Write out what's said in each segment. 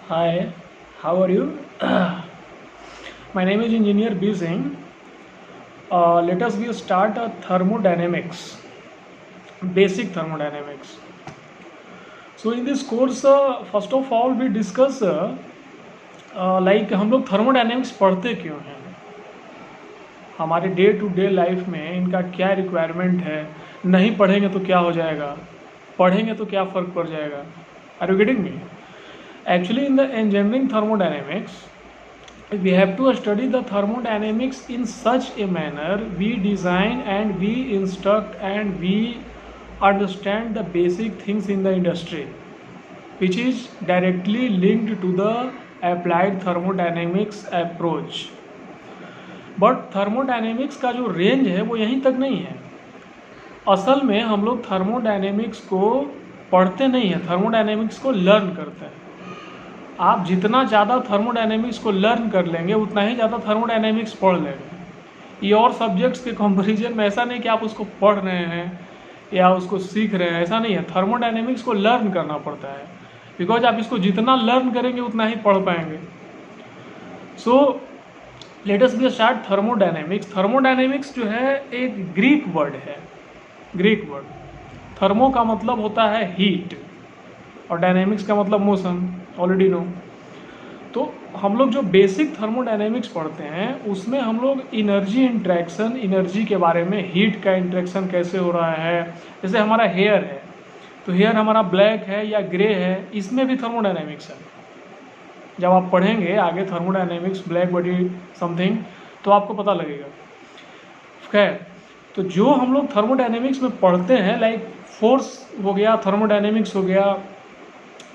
Hi, how are you? My name is Engineer B. Singh. Let us we start thermodynamics, basic thermodynamics. So in this course, first of all we discuss like हम लोग thermodynamics पढ़ते क्यों हैं, हमारे day to day life में इनका क्या requirement है, नहीं पढ़ेंगे तो क्या हो जाएगा, पढ़ेंगे तो क्या फ़र्क पड़ जाएगा. Are you getting me? Actually, in the engineering thermodynamics, we have to study the thermodynamics in such a manner we design and we instruct and we understand the basic things in the industry, which is directly linked to the applied thermodynamics approach. But thermodynamics का जो range है वो यहीं तक नहीं है. असल में हम लोग थर्मोडायनेमिक्स को पढ़ते नहीं हैं, थर्मोडायनेमिक्स को लर्न करते हैं. आप जितना ज़्यादा थर्मोडायनेमिक्स को लर्न कर लेंगे उतना ही ज़्यादा थर्मोडायनेमिक्स पढ़ लेंगे. ये और सब्जेक्ट्स के कंपैरिजन में ऐसा नहीं कि आप उसको पढ़ रहे हैं या उसको सीख रहे हैं, ऐसा नहीं है. थर्मोडायनेमिक्स को लर्न करना पड़ता है, बिकॉज आप इसको जितना लर्न करेंगे उतना ही पढ़ पाएंगे. So let us B start thermodynamics. Thermodynamics जो है एक ग्रीक वर्ड है. ग्रीक वर्ड थर्मो का मतलब होता है हीट और डायनेमिक्स का मतलब मोशन, ऑलरेडी नो. तो हम लोग जो बेसिक थर्मोडायनेमिक्स पढ़ते हैं उसमें हम लोग इनर्जी इंट्रैक्शन, इनर्जी के बारे में, हीट का इंट्रैक्शन कैसे हो रहा है. जैसे हमारा हेयर है तो हेयर हमारा ब्लैक है या ग्रे है, इसमें भी थर्मोडायनेमिक्स है. जब आप पढ़ेंगे आगे थर्मोडायनेमिक्स, ब्लैक बॉडी समथिंग, तो आपको पता लगेगा. खैर, तो जो हम लोग थर्मोडायनेमिक्स में पढ़ते हैं लाइक फोर्स हो गया, थर्मोडायनेमिक्स हो गया,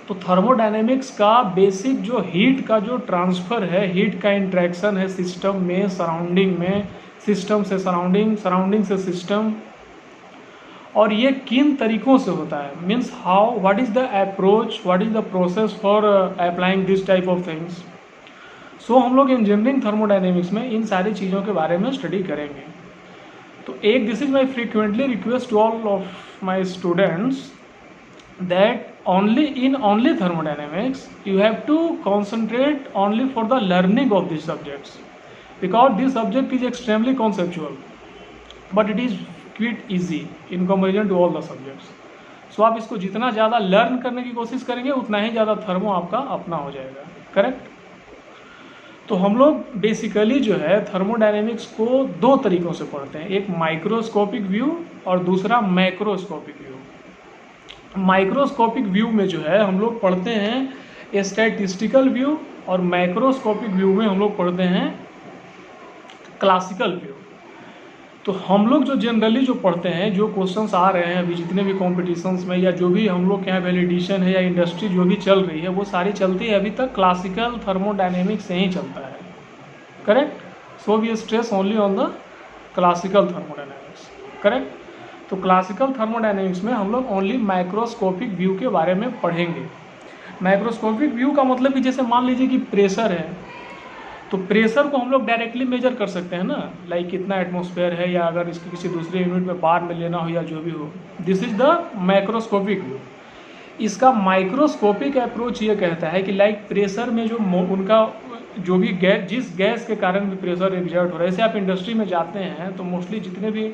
तो थर्मोडायनेमिक्स का बेसिक जो हीट का जो ट्रांसफ़र है, हीट का इंट्रैक्शन है सिस्टम में, सराउंडिंग में, सिस्टम से सराउंडिंग, सराउंडिंग से सिस्टम, और ये किन तरीक़ों से होता है, means how, what is the approach, what is the process for applying this type of things. So हम लोग इंजीनियरिंग थर्मोडायनेमिक्स में इन सारी चीज़ों के बारे में स्टडी करेंगे. तो एक, this is my frequently request to all of my students that only thermodynamics you have to concentrate only for the learning of these subjects, because this subject is extremely conceptual but it is quite easy in comparison to all the subjects. So आप इसको जितना ज़्यादा learn करने की कोशिश करेंगे उतना ही ज़्यादा थर्मो आपका अपना हो जाएगा. करेक्ट? तो हम लोग बेसिकली जो है थर्मोडायनेमिक्स को दो तरीक़ों से पढ़ते हैं, एक माइक्रोस्कोपिक व्यू और दूसरा मैक्रोस्कोपिक व्यू. माइक्रोस्कोपिक व्यू में जो है हम लोग पढ़ते हैं स्टैटिस्टिकल व्यू, और मैक्रोस्कोपिक व्यू में हम लोग पढ़ते हैं क्लासिकल व्यू. तो हम लोग जो जनरली जो पढ़ते हैं, जो क्वेश्चंस आ रहे हैं अभी जितने भी कॉम्पिटिशन्स में, या जो भी हम लोग के यहाँ वैलिडेशन है या इंडस्ट्री जो भी चल रही है, वो सारी चलती है अभी तक क्लासिकल थर्मोडायनेमिक्स से ही चलता है. Correct? So we stress only on the classical thermodynamics. Correct? तो क्लासिकल थर्मोडायनेमिक्स में हम लोग ओनली माइक्रोस्कोपिक व्यू के बारे में पढ़ेंगे. माइक्रोस्कोपिक व्यू का मतलब कि जैसे मान लीजिए कि प्रेशर है, तो प्रेशर को हम लोग डायरेक्टली मेजर कर सकते हैं ना, लाइक कितना एटमॉस्फेयर है, या अगर इसकी किसी दूसरे यूनिट में बार में लेना हो या जो भी हो. This is the microscopic view. इसका माइक्रोस्कोपिक अप्रोच ये कहता है कि लाइक प्रेशर में जो उनका जो भी गैस, जिस गैस के कारण भी प्रेशर एग्जर्ट हो रहा है, जैसे आप इंडस्ट्री में जाते हैं तो मोस्टली जितने भी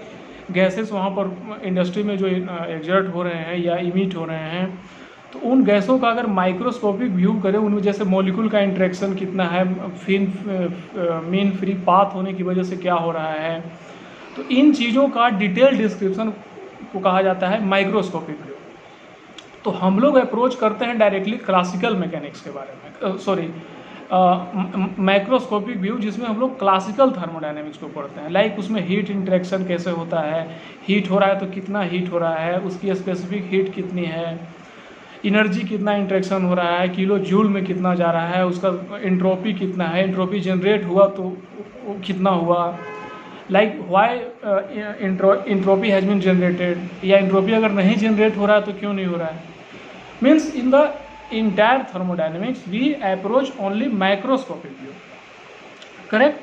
गैसेस वहाँ पर इंडस्ट्री में जो एग्जर्ट हो रहे हैं या इमिट हो रहे हैं, तो उन गैसों का अगर माइक्रोस्कोपिक व्यू करें, उनमें जैसे मॉलिक्यूल का इंट्रैक्शन कितना है, मीन फ्री पाथ होने की वजह से क्या हो रहा है, तो इन चीज़ों का डिटेल डिस्क्रिप्शन को कहा जाता है माइक्रोस्कोपिक व्यू. तो हम लोग अप्रोच करते हैं डायरेक्टली क्लासिकल मैकेनिक्स के बारे में, सॉरी माइक्रोस्कोपिक व्यू, जिसमें हम लोग क्लासिकल थर्मोडायनेमिक्स को पढ़ते हैं. लाइक उसमें हीट इंटरेक्शन कैसे होता है, हीट हो रहा है तो कितना हीट हो रहा है, उसकी स्पेसिफिक हीट कितनी है, इनर्जी कितना इंटरेक्शन हो रहा है, किलो जूल में कितना जा रहा है, उसका इंट्रोपी कितना है, इंट्रोपी जनरेट हुआ तो कितना हुआ, like why entropy has been generated, या इंट्रोपी अगर नहीं जनरेट हो रहा है तो क्यों नहीं हो रहा है. Means in the entire thermodynamics we approach only microscopic view. Correct?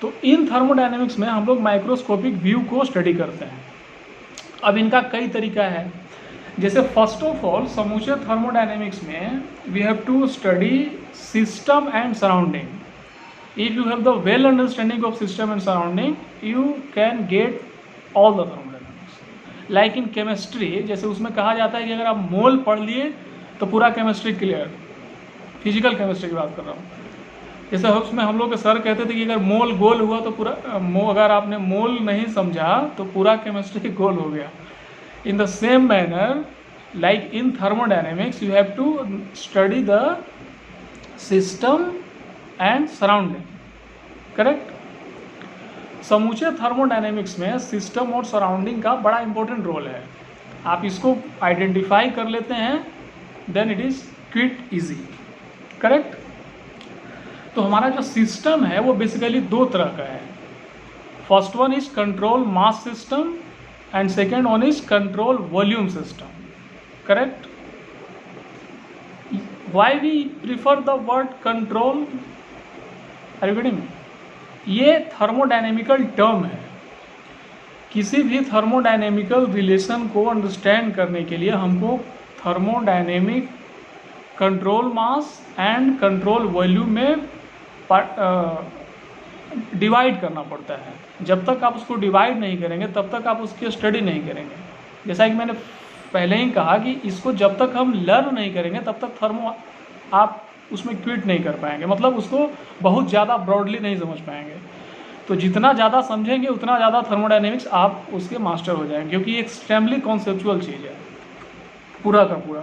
तो इन थर्मोडायनेमिक्स में हम लोग माइक्रोस्कोपिक व्यू को स्टडी करते हैं. अब इनका कई तरीका है. जैसे फर्स्ट ऑफ ऑल समूचे थर्मोडायनेमिक्स में we have to study system and surrounding. If you have the well understanding of system and surrounding you can get all the thermodynamics. Like in chemistry, जैसे उसमें कहा जाता है कि अगर आप मोल पढ़ लिए तो पूरा केमिस्ट्री क्लियर. फिजिकल केमिस्ट्री की बात कर रहा हूँ. जैसे उसमें हम लोग के सर कहते थे कि अगर मोल गोल हुआ तो पूरा अगर आपने मोल नहीं समझा तो पूरा केमिस्ट्री गोल हो गया. In the same manner, like in thermodynamics, you have to study the system and surrounding. Correct? समूचे थर्मोडायनेमिक्स में सिस्टम और सराउंडिंग का बड़ा इंपॉर्टेंट रोल है. आप इसको आइडेंटिफाई कर लेते हैं then it is quite easy. Correct? तो हमारा जो सिस्टम है वो बेसिकली दो तरह का है. First one is control mass system and second one is control volume system. Correct? Why we prefer the word control? Are you getting me? ये थर्मोडायनेमिकल टर्म है. किसी भी थर्मोडायनेमिकल रिलेशन को अंडरस्टैंड करने के लिए हमको thermodynamic control mass and control volume में डिवाइड करना पड़ता है. जब तक आप उसको डिवाइड नहीं करेंगे तब तक आप उसकी स्टडी नहीं करेंगे. जैसा कि मैंने पहले ही कहा कि इसको जब तक हम लर्न नहीं करेंगे तब तक आप उसमें क्विट नहीं कर पाएंगे. मतलब उसको बहुत ज़्यादा ब्रॉडली नहीं समझ पाएंगे. तो जितना ज़्यादा समझेंगे उतना ज़्यादा थर्मोडायनेमिक्स आप उसके मास्टर हो जाएंगे, क्योंकि एक्सट्रीमली कॉन्सेप्चुअल चीज़ है पूरा का पूरा.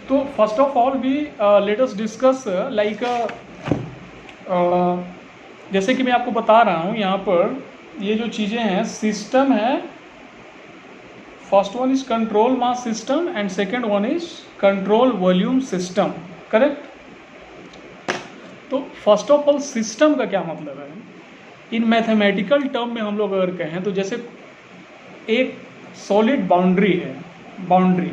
तो first of all we let us discuss like जैसे कि मैं आपको बता रहा हूँ यहाँ पर ये जो चीज़ें हैं. सिस्टम है, first one is control mass system and second one is control volume system. Correct? तो फर्स्ट ऑफ ऑल सिस्टम का क्या मतलब है? इन मैथमेटिकल टर्म में हम लोग अगर कहें तो जैसे एक सॉलिड बाउंड्री है. बाउंड्री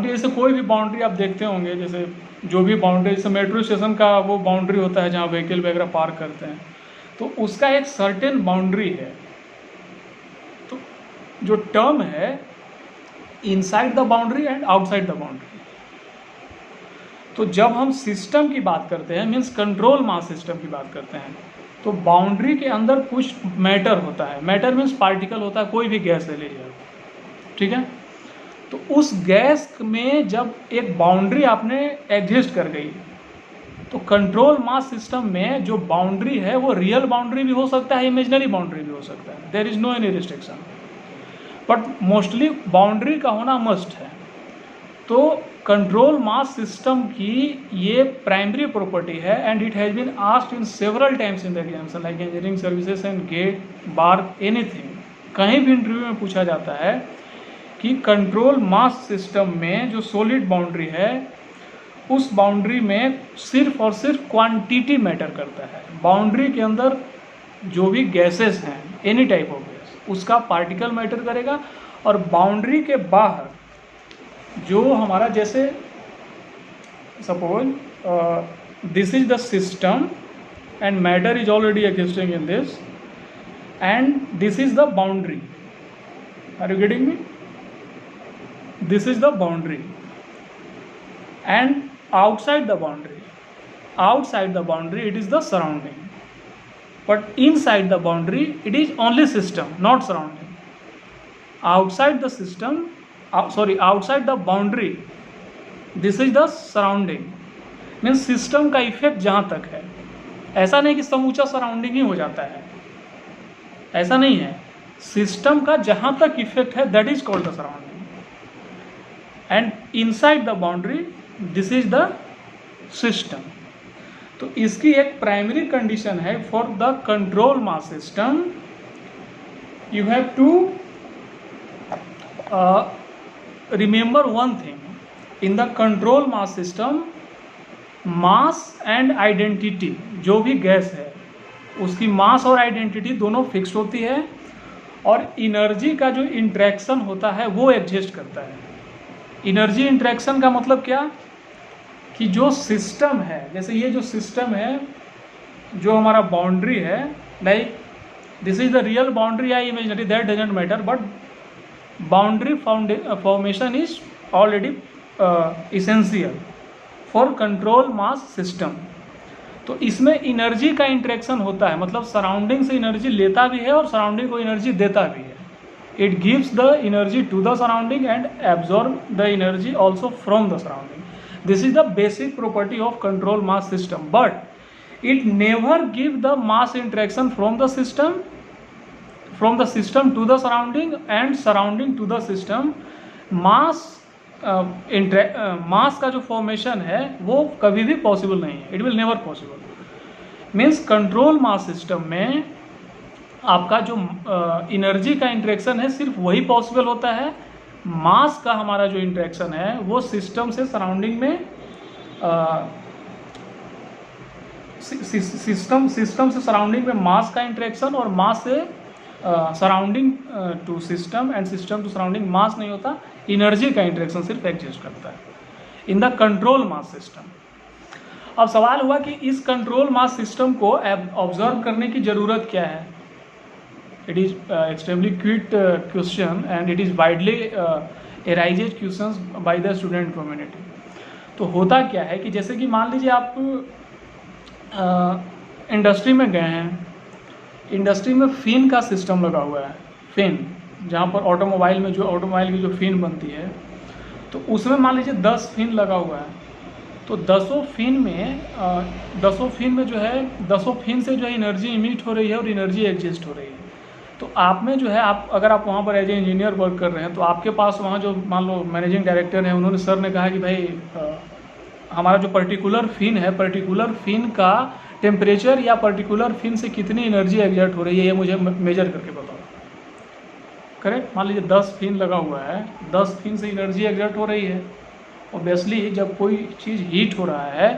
जैसे कोई भी बाउंड्री आप देखते होंगे, जैसे जो भी बाउंड्री, जैसे मेट्रो स्टेशन का वो बाउंड्री होता है जहाँ व्हीकल वगैरह पार्क करते हैं, तो उसका एक सर्टेन बाउंड्री है. तो जो टर्म है inside the boundary and outside the boundary. तो जब हम सिस्टम की बात करते हैं, मीन्स कंट्रोल मास सिस्टम की बात करते हैं, तो बाउंड्री के अंदर कुछ मैटर होता है. मैटर मीन्स पार्टिकल होता है, कोई भी गैस ले लीजिए. ठीक है? तो उस गैस में जब एक बाउंड्री आपने एग्जिस्ट कर गई, तो कंट्रोल मास सिस्टम में जो बाउंड्री है वो रियल बाउंड्री भी हो सकता है, इमेजिनरी बाउंड्री भी हो सकता है. There is no any restriction, but mostly boundary का होना मस्ट है. तो कंट्रोल मास सिस्टम की ये प्राइमरी प्रॉपर्टी है and it has been asked in several times in the examination like engineering services and GATE bar anything. कहीं भी interview में पूछा जाता है कि कंट्रोल मास सिस्टम में जो सॉलिड बाउंड्री है उस बाउंड्री में सिर्फ और सिर्फ क्वांटिटी मैटर करता है. बाउंड्री के अंदर जो भी गैसेस हैं, एनी टाइप ऑफ गैस, उसका पार्टिकल मैटर करेगा. और बाउंड्री के बाहर जो हमारा, जैसे suppose this is the system and matter is already existing in this and this is the boundary. Are you getting me? This is the boundary, and outside the boundary it is the surrounding, but inside the boundary it is only system, not surrounding. Outside the boundary this is the surrounding. Means system का effect जहाँ तक है, ऐसा नहीं कि समूचा surrounding ही हो जाता है, ऐसा नहीं है. सिस्टम का जहाँ तक इफेक्ट है that is called the surrounding. And inside the boundary this is the system. तो इसकी एक प्राइमरी कंडीशन है for the control mass system. You have to remember one thing. In the control mass system mass and identity, जो भी gas है उसकी मास और identity दोनों फिक्स्ड होती है, और इनर्जी का जो इंट्रैक्शन होता है वो एग्जिस्ट करता है. इनर्जी इंट्रैक्शन का मतलब क्या कि जो सिस्टम है, जैसे ये जो सिस्टम है, जो हमारा बाउंड्री है, like this is the real boundary या imaginary, that doesn't matter, but boundary formation is already essential for control mass system. तो इसमें एनर्जी का इंटरेक्शन होता है, मतलब सराउंडिंग से एनर्जी लेता भी है और सराउंडिंग को एनर्जी देता भी है। It gives the energy to the surrounding and absorb the energy also from the surrounding. This is the basic property of control mass system, but it never give the mass interaction from the system to the surrounding and surrounding to the system. Mass का जो formation है वो कभी भी possible नहीं है, it will never possible. Means control mass system में आपका जो एनर्जी का इंटरेक्शन है सिर्फ वही पॉसिबल होता है। मास का हमारा जो इंटरेक्शन है वो सिस्टम से सराउंडिंग में सिस्टम से सराउंडिंग में मास का इंटरेक्शन और मास से surrounding to system and system to surrounding mass नहीं होता, एनर्जी का इंटरेक्शन सिर्फ एग्जिस्ट करता है in the control mass system. अब सवाल हुआ कि इस कंट्रोल मास सिस्टम को ऑब्जर्व करने की ज़रूरत क्या है। It is extremely quick question and it is widely arised questions by the student community. तो होता क्या है कि जैसे कि मान लीजिए आप इंडस्ट्री में गए हैं, इंडस्ट्री में फिन का सिस्टम लगा हुआ है, फिन जहाँ पर ऑटोमोबाइल की जो फिन बनती है, तो उसमें मान लीजिए 10 फिन लगा हुआ है। तो 10 फिन में जो है 10 फिन से जो है एनर्जी इमिट हो रही है और एनर्जी एग्जिस्ट हो रही है। तो आप में जो है अगर आप वहाँ पर एज ए इंजीनियर वर्क कर रहे हैं तो आपके पास वहाँ जो मान लो मैनेजिंग डायरेक्टर हैं, सर ने कहा कि भाई हमारा जो पर्टिकुलर फिन का टेम्परेचर या पर्टिकुलर फिन से कितनी एनर्जी एग्जर्ट हो रही है ये मुझे मेजर करके बताओ। करेक्ट, मान लीजिए 10 फिन लगा हुआ है, 10 फिन से एनर्जी एग्जर्ट हो रही है। ऑब्वियसली जब कोई चीज़ हीट हो रहा है,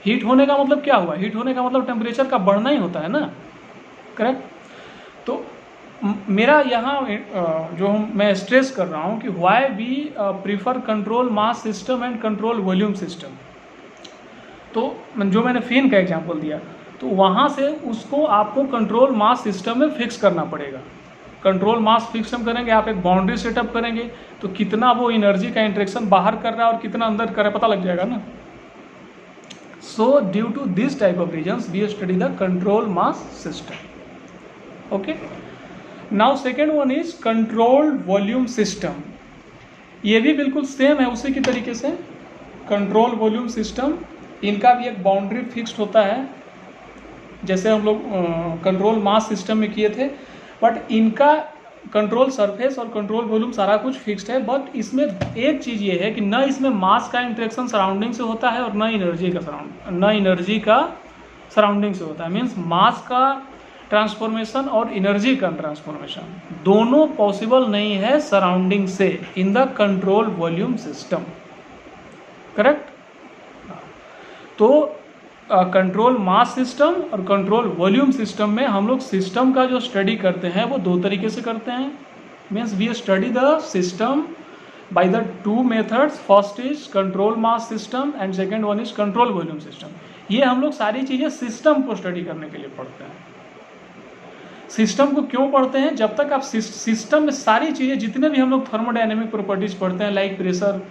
हीट होने का मतलब क्या हुआ, हीट होने का मतलब टेम्परेचर का बढ़ना ही होता है ना। करेक्ट, तो मेरा यहाँ मैं स्ट्रेस कर रहा हूँ कि why we prefer control mass system and control volume system. तो जो मैंने फिन का एग्जांपल दिया, तो वहाँ से उसको आपको कंट्रोल मास सिस्टम में फिक्स करना पड़ेगा। कंट्रोल मास फिक्स हम करेंगे, आप एक बाउंड्री सेटअप करेंगे तो कितना वो एनर्जी का इंटरेक्शन बाहर कर रहा है और कितना अंदर कर रहा है पता लग जाएगा ना। So due to this type of reasons we study the control mass system. Okay, now second one is controlled volume system. ये भी बिल्कुल सेम है उसी की तरीके से। कंट्रोल वॉल्यूम सिस्टम, इनका भी एक बाउंड्री फिक्स्ड होता है जैसे हम लोग कंट्रोल मास सिस्टम में किए थे, बट इनका कंट्रोल सरफेस और कंट्रोल वॉल्यूम सारा कुछ फिक्स्ड है। बट इसमें एक चीज़ ये है कि न इसमें मास का इंटरेक्शन सराउंडिंग से होता है और न एनर्जी का सराउंडिंग से होता है। मीन्स मास का ट्रांसफॉर्मेशन और एनर्जी का ट्रांसफॉर्मेशन दोनों पॉसिबल नहीं है सराउंडिंग से इन the control volume system. Correct, तो कंट्रोल मास सिस्टम और कंट्रोल वॉल्यूम सिस्टम में हम लोग सिस्टम का जो स्टडी करते हैं वो दो तरीके से करते हैं। Means we study the system by the two methods, first is control mass system and second one is control volume system. ये हम लोग सारी चीज़ें सिस्टम को स्टडी करने के लिए पढ़ते हैं। सिस्टम को क्यों पढ़ते हैं, जब तक आप सिस्टम में सारी चीज़ें जितने भी हम लोग थर्मोडायनेमिक प्रॉपर्टीज पढ़ते हैं, लाइक प्रेशर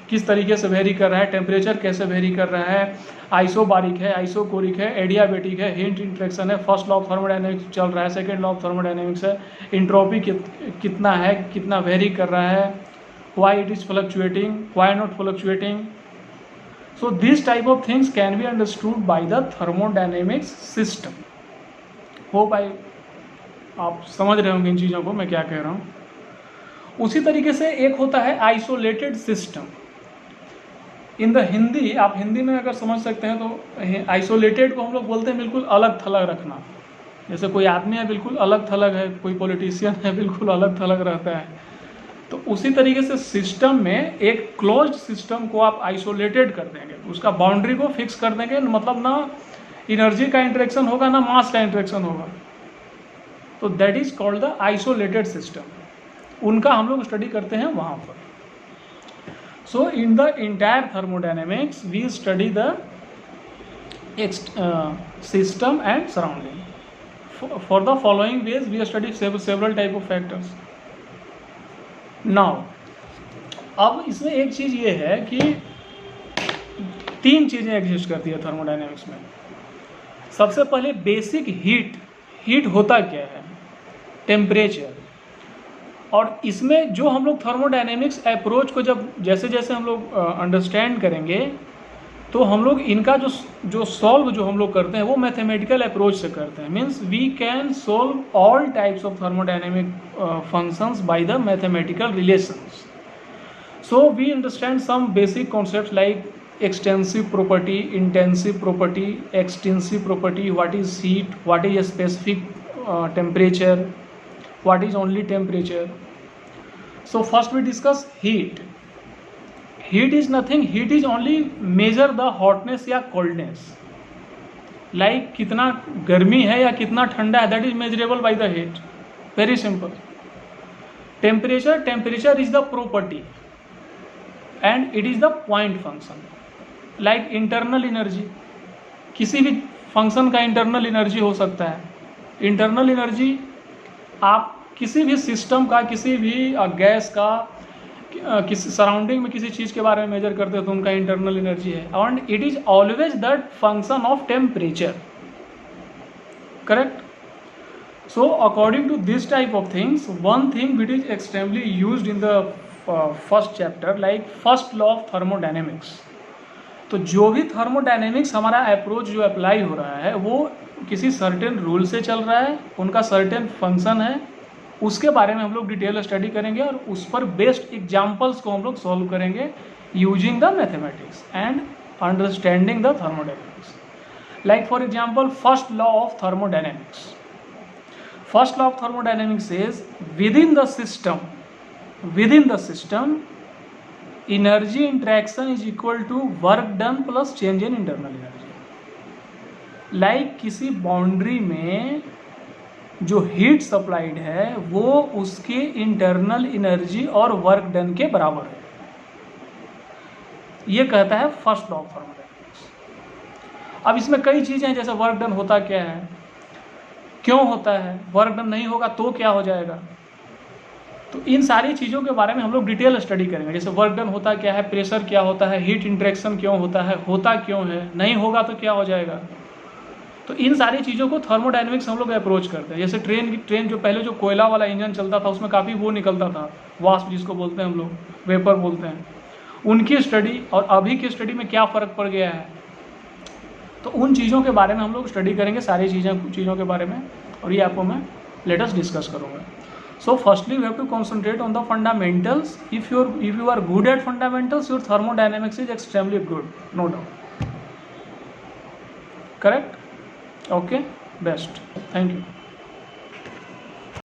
किस तरीके से वेरी कर रहा है, टेम्परेचर कैसे वेरी कर रहा है, आइसोबारिक है, आइसोकोरिक है, एडियाबेटिक है, हीट इंट्रैक्शन है, फर्स्ट लॉ ऑफ थर्मोडायनेमिक्स चल रहा है, सेकेंड लॉ ऑफ थर्मोडायनेमिक्स है, इंट्रोपी कितना है, कितना वेरी कर रहा है, why it is fluctuating, why not fluctuating. So this type of things can be understood by the thermodynamics system. Hope आप समझ रहे होंगे इन चीज़ों को मैं क्या कह रहा हूँ। उसी तरीके से एक होता है isolated system. In the Hindi, आप हिंदी में अगर समझ सकते हैं तो आइसोलेटेड को हम लोग बोलते हैं बिल्कुल अलग थलग रखना। जैसे कोई आदमी है बिल्कुल अलग थलग है, कोई पॉलिटिशियन है बिल्कुल अलग थलग रहता है। तो उसी तरीके से सिस्टम में एक क्लोज्ड सिस्टम को आप आइसोलेटेड कर देंगे, उसका बाउंड्री को फिक्स कर देंगे, मतलब ना एनर्जी का इंटरेक्शन होगा ना मास का इंटरेक्शन होगा। तो that is called the isolated system. उनका हम लोग स्टडी करते हैं वहाँ पर। So in the entire thermodynamics we study the system and surrounding. For the following ways we study several type of factors. Now अब इसमें एक चीज़ ये है कि 3 चीज़ें एग्जिस्ट करती है थर्मोडायनेमिक्स में। सबसे पहले बेसिक हीट होता क्या है, टेम्परेचर। और इसमें जो हम लोग थर्मोडायनेमिक्स अप्रोच को जैसे जैसे हम लोग अंडरस्टैंड करेंगे, तो हम लोग इनका जो सॉल्व जो हम लोग करते हैं वो मैथमेटिकल अप्रोच से करते हैं। Means we can solve all types of thermodynamic functions by the mathematical relations. So we understand some basic concepts like extensive property, intensive property, extensive property, what is heat, what is a specific temperature, what is only temperature. So first we discuss heat. Heat is nothing, heat is only measure the hotness या coldness, like कितना गर्मी है या कितना ठंडा है, that is measurable by the heat. Very simple. Temperature is the property and it is the point function. Like internal energy, किसी भी फंक्शन का इंटरनल एनर्जी हो सकता है। इंटरनल एनर्जी आप किसी भी सिस्टम का, किसी भी गैस का, किसी सराउंडिंग में किसी चीज़ के बारे में मेजर करते हो तो उनका इंटरनल एनर्जी है। And it is always that function of temperature, correct. So according to this type of things, one thing which is extremely used in the first chapter, like first law of thermodynamics. तो जो भी thermodynamics हमारा approach जो apply हो रहा है वो किसी सर्टेन रूल से चल रहा है, उनका सर्टेन फंक्शन है, उसके बारे में हम लोग डिटेल स्टडी करेंगे और उस पर बेस्ड एग्जाम्पल्स को हम लोग सॉल्व करेंगे using the mathematics and understanding the thermodynamics. Like for example first law of thermodynamics. First law of thermodynamics is within the system energy interaction is equal to work done plus change in internal energy. Like किसी boundary में जो heat supplied है वो उसके internal energy और work done के बराबर है, ये कहता है फर्स्ट लॉ ऑफ थर्मोडायनेमिक्स। अब इसमें कई चीज़ें हैं, जैसे वर्क डन होता क्या है, क्यों होता है, वर्क डन नहीं होगा तो क्या हो जाएगा। तो इन सारी चीज़ों के बारे में हम लोग डिटेल स्टडी करेंगे। जैसे वर्क डन होता क्या है, प्रेशर क्या होता है, हीट इंट्रैक्शन क्यों होता है, होता क्यों है, नहीं होगा तो क्या हो जाएगा। तो इन सारी चीज़ों को थर्मोडायनेमिक्स हम लोग अप्रोच करते हैं। जैसे ट्रेन जो पहले जो कोयला वाला इंजन चलता था उसमें काफ़ी वो निकलता था, वाष्प जिसको बोलते हैं हम लोग, वेपर बोलते हैं, उनकी स्टडी और अभी की स्टडी में क्या फ़र्क पड़ गया है, तो उन चीज़ों के बारे में हम लोग स्टडी करेंगे, सारी चीज़ों के बारे में, और ये आपको मैं लेटेस्ट डिस्कस करूँगा। So firstly, we have to concentrate on the fundamentals. If you are good at fundamentals, your thermodynamics is extremely good, no doubt. Correct? Okay, best. Thank you.